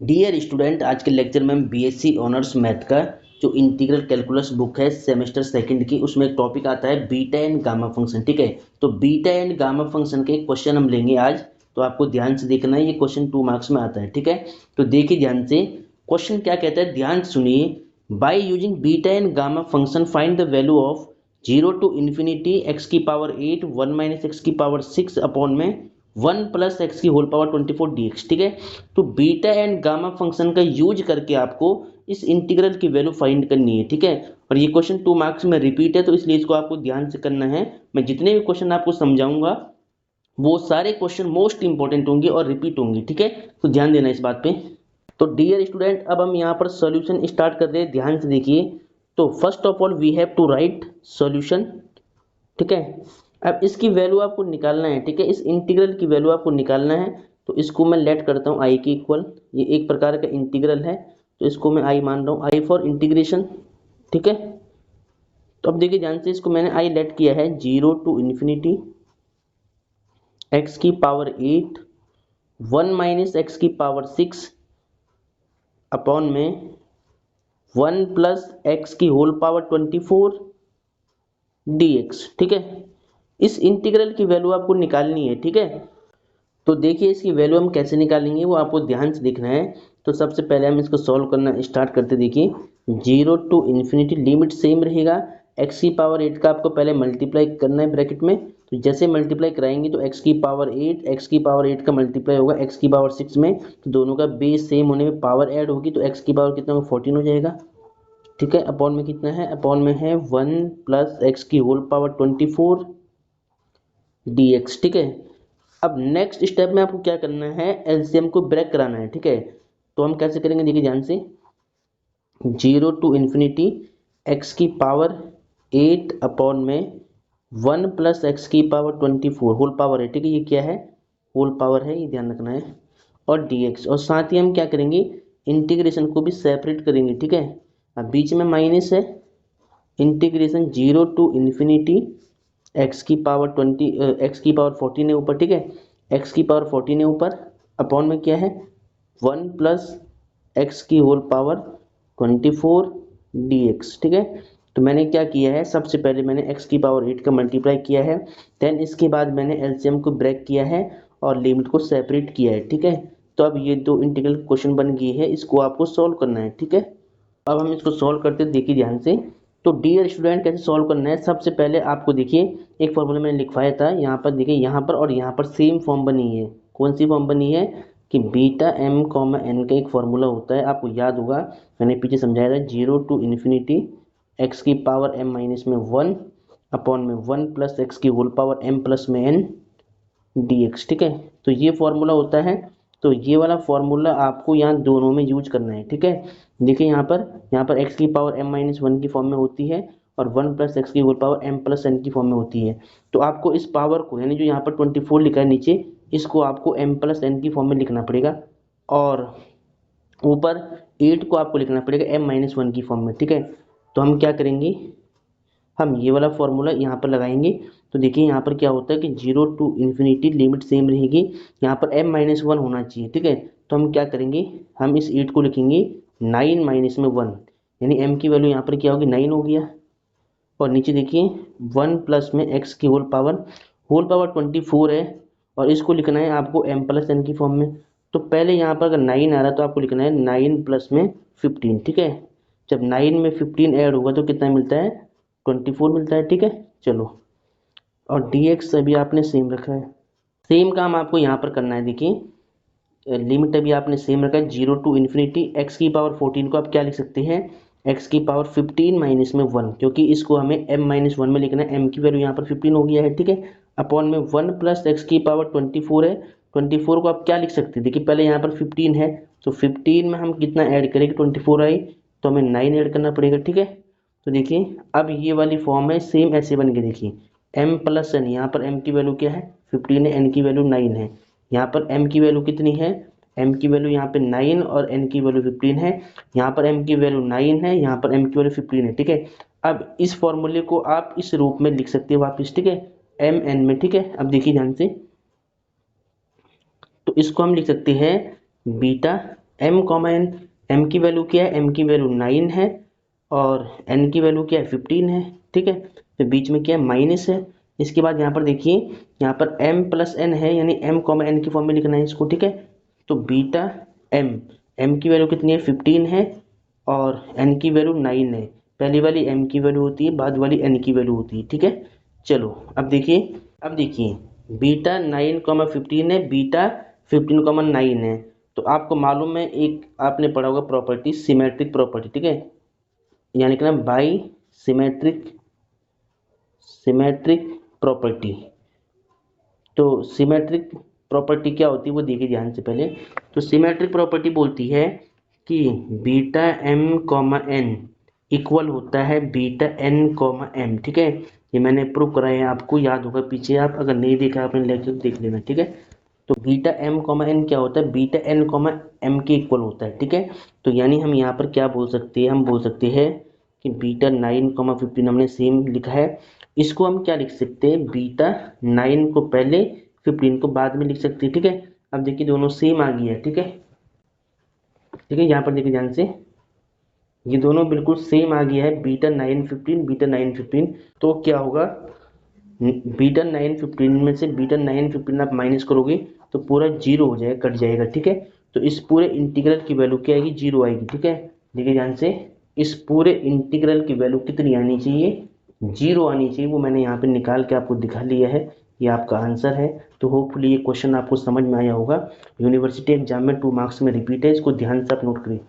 Dear student, आज के lecture में हम बीएससी ऑनर्स मैथ का जो इंटीग्रल कैलकुलस बुक है सेमेस्टर सेकंड की, उसमें एक टॉपिक आता है बीटा एंड गामा फंक्शन। ठीक है, तो बीटा एंड गामा फंक्शन के क्वेश्चन हम लेंगे आज। तो आपको ध्यान से देखना है, ये क्वेश्चन 2 मार्क्स में आता है। ठीक है, तो देखिए ध्यान से क्वेश्चन क्या कहता है, ध्यान से सुनिए। By using beta and gamma function find the value of 0 to infinity x की पावर 8 1 माइनस एक्स की पावर 6 अपॉन में 1 प्लस एक्स की होल पावर 24 dx। ठीक है, तो बीटा एंड गामा फंक्शन का यूज करके आपको इस इंटीग्रल की वैल्यू फाइंड करनी है। ठीक है, और ये क्वेश्चन 2 मार्क्स में रिपीट है, तो इसलिए इसको आपको ध्यान से करना है। मैं जितने भी क्वेश्चन आपको समझाऊंगा वो सारे क्वेश्चन मोस्ट इंपॉर्टेंट होंगे और रिपीट होंगे। ठीक है, तो ध्यान देना इस बात पे। तो डियर स्टूडेंट, अब हम यहाँ पर सॉल्यूशन स्टार्ट कर रहे हैं, ध्यान से देखिए। तो first of all we have to write solution. ठीक है, अब इसकी वैल्यू आपको निकालना है। ठीक है, इस इंटीग्रल की वैल्यू आपको निकालना है। तो इसको मैं लेट करता हूँ आई के इक्वल, ये एक प्रकार का इंटीग्रल है, तो इसको मैं आई मान रहा हूँ, आई फॉर इंटीग्रेशन। ठीक है, तो अब देखिए ध्यान से, इसको मैंने आई लेट किया है 0 to infinity एक्स की पावर 8 1 माइनस एक्स की पावर 6 अपॉन में 1 प्लस एक्स की होल पावर 24 dx। ठीक है, इस इंटीग्रल की वैल्यू आपको निकालनी है। ठीक है, तो देखिए इसकी वैल्यू हम कैसे निकालेंगे वो आपको ध्यान से देखना है। तो सबसे पहले हम इसको सॉल्व करना स्टार्ट करते। देखिए 0 to infinity लिमिट सेम रहेगा, x की पावर 8 का आपको पहले मल्टीप्लाई करना है ब्रैकेट में। तो जैसे मल्टीप्लाई कराएंगे तो x की पावर 8 x की पावर 8 का मल्टीप्लाई होगा x की पावर 6 में, तो दोनों का बेस सेम होने में पावर ऐड होगी, तो x की पावर कितना होगा 14 हो जाएगा। ठीक है, अपॉन में कितना है, अपॉन में है 1 प्लस एक्स की होल पावर 24 dx। ठीक है, अब नेक्स्ट स्टेप में आपको क्या करना है, एलसीएम को ब्रेक कराना है। ठीक है, तो हम कैसे करेंगे, देखिए ध्यान से। 0 to infinity एक्स की पावर 8 अपॉन में 1 प्लस एक्स की पावर 24 होल पावर है। ठीक है, ये क्या है, होल पावर है, ये ध्यान रखना है, और dx। और साथ ही हम क्या करेंगे, इंटीग्रेशन को भी सेपरेट करेंगे। ठीक है, अब बीच में माइनस है, इंटीग्रेशन 0 to infinity एक्स की पावर 14 है ऊपर। ठीक है, एक्स की पावर 14 है ऊपर, अपॉन में क्या है 1 प्लस एक्स की होल पावर 24 dx। ठीक है, तो मैंने क्या किया है, सबसे पहले मैंने x की पावर 8 का मल्टीप्लाई किया है, देन इसके बाद मैंने एलसीएम को ब्रेक किया है और लिमिट को सेपरेट किया है। ठीक है, तो अब ये दो इंटीग्रल क्वेश्चन बन गई है, इसको आपको सॉल्व करना है। ठीक है, अब हम इसको सॉल्व करते हैं, देखिए ध्यान से। तो डियर स्टूडेंट, कैसे सॉल्व करना है, सबसे पहले आपको देखिए एक फॉर्मूला मैंने लिखवाया था यहाँ पर। देखिए यहाँ पर और यहाँ पर सेम फॉर्म बनी है। कौन सी फॉर्म बनी है कि बीटा एम कॉमा एन का एक फॉर्मूला होता है, आपको याद होगा, मैंने पीछे समझाया था। 0 to infinity एक्स की पावर एम माइनस में 1 अपॉन में 1 प्लस एक्स की होल पावर एम प्लस में एन dx। ठीक है, तो ये फॉर्मूला होता है। तो ये वाला फॉर्मूला आपको यहाँ दोनों में यूज करना है। ठीक है, देखिए यहाँ पर x की पावर m माइनस 1 की फॉर्म में होती है और 1 प्लस एक्स की whole power m plus n की फॉर्म में होती है। तो आपको इस पावर को, यानी जो यहाँ पर 24 लिखा है नीचे, इसको आपको m प्लस n की फॉर्म में लिखना पड़ेगा, और ऊपर 8 को आपको लिखना पड़ेगा m माइनस 1 की फॉर्म में। ठीक है, तो हम क्या करेंगे, हम ये वाला फॉर्मूला यहाँ पर लगाएंगे। तो देखिए यहाँ पर क्या होता है कि 0 to infinity लिमिट सेम रहेगी, यहाँ पर m माइनस 1 होना चाहिए। ठीक है, तो हम क्या करेंगे, हम इस 8 को लिखेंगे 9 माइनस में 1, यानी m की वैल्यू यहाँ पर क्या होगी 9 हो गया। और नीचे देखिए 1 प्लस में x की होल पावर 24 है, और इसको लिखना है आपको m प्लस n की फॉर्म में। तो पहले यहाँ पर अगर 9 आ रहा है तो आपको लिखना है 9 प्लस में 15। ठीक है, जब 9 में 15 ऐड होगा तो कितना मिलता है 24 मिलता है। ठीक है, चलो, और dx अभी आपने सेम रखा है, सेम काम आपको यहाँ पर करना है। देखिए लिमिट अभी आपने सेम रखा है 0 to infinity एक्स की पावर 14 को आप क्या लिख सकते हैं, एक्स की पावर 15 माइनस में 1, क्योंकि इसको हमें m माइनस 1 में लिखना है, m की वैल्यू यहाँ पर 15 हो गया है। ठीक है, अपॉन में 1 प्लस एक्स की पावर 24 है, 24 को आप क्या लिख सकते हैं, देखिए पहले यहाँ पर 15 है, तो 15 में हम कितना ऐड करेंगे, 24 आई, तो हमें 9 ऐड करना पड़ेगा। ठीक है, तो देखिए अब ये वाली फॉर्म है, सेम ऐसे बन के देखिए m प्लस एन, यहाँ पर m की वैल्यू क्या है 15 है, n की वैल्यू 9 है, यहाँ पर m की वैल्यू कितनी है, m की वैल्यू यहाँ पे 9 और n की वैल्यू 15 है, यहाँ पर m की वैल्यू 9 है, यहाँ पर m की वैल्यू 15 है। ठीक है, अब इस फॉर्मूले को आप इस रूप में लिख सकते हैं वापस। ठीक है, m n में। ठीक है, अब देखिए ध्यान से, तो इसको हम लिख सकते हैं beta m comma n, m की वैल्यू क्या है, एम की वैल्यू 9 है और एन की वैल्यू क्या है 15 है, ठीक है। तो बीच में क्या है माइनस है। इसके बाद यहाँ पर देखिए, यहाँ पर एम प्लस एन है, यानी एम कॉमा एन की फॉर्म में लिखना है इसको, ठीक है। तो बीटा एम, एम की वैल्यू कितनी है 15 है और एन की वैल्यू 9 है। पहली वाली एम की वैल्यू होती है, बाद वाली एन की वैल्यू होती है, ठीक है। चलो अब देखिए बीटा 9,15 है, बीटा 15,9 है। तो आपको मालूम है, एक आपने पढ़ा होगा प्रॉपर्टी, सिमेट्रिक प्रॉपर्टी, ठीक है, यानी कि ना बाई सिमेट्रिक सिमेट्रिक प्रॉपर्टी। तो सिमेट्रिक प्रॉपर्टी क्या होती है वो देखिए ध्यान से पहले। तो सिमेट्रिक प्रॉपर्टी बोलती है कि beta m comma n equal होता है बीटा एन कॉमा एम, ठीक है। ये मैंने प्रूव कराया है, आपको याद होगा पीछे, आप अगर नहीं देखा आपने लेक्चर तो देख लेना, ठीक है। तो बीटा एम कॉमा एन क्या होता है, बीटा एन कॉमा एम के इक्वल होता है, ठीक है। तो यानी हम यहाँ पर क्या बोल सकते हैं, हम बोल सकते हैं कि बीटा 9,15 हमने सेम लिखा है। इसको हम क्या लिख सकते हैं, बीटा 9 को पहले 15 को बाद में लिख सकते हैं, ठीक है। अब देखिए दोनों सेम आ गया है, ठीक है, ठीक है। यहाँ पर देखिए ध्यान से, ये दोनों बिल्कुल सेम आ गया है, बीटा 9,15 बीटा 9,15। तो क्या होगा, बीटा 9,15 में से बीटा 9,15 आप माइनस करोगे तो पूरा जीरो हो जाएगा, कट जाएगा, ठीक है। तो इस पूरे इंटीग्रल की वैल्यू क्या आएगी, जीरो आएगी, ठीक है। देखिए ध्यान से, इस पूरे इंटीग्रल की वैल्यू कितनी आनी चाहिए, जीरो आनी चाहिए। वो मैंने यहाँ पे निकाल के आपको दिखा लिया है, ये आपका आंसर है। तो होपफुली ये क्वेश्चन आपको समझ में आया होगा। यूनिवर्सिटी एग्जाम में 2 मार्क्स में रिपीट है, इसको ध्यान से आप नोट करिए।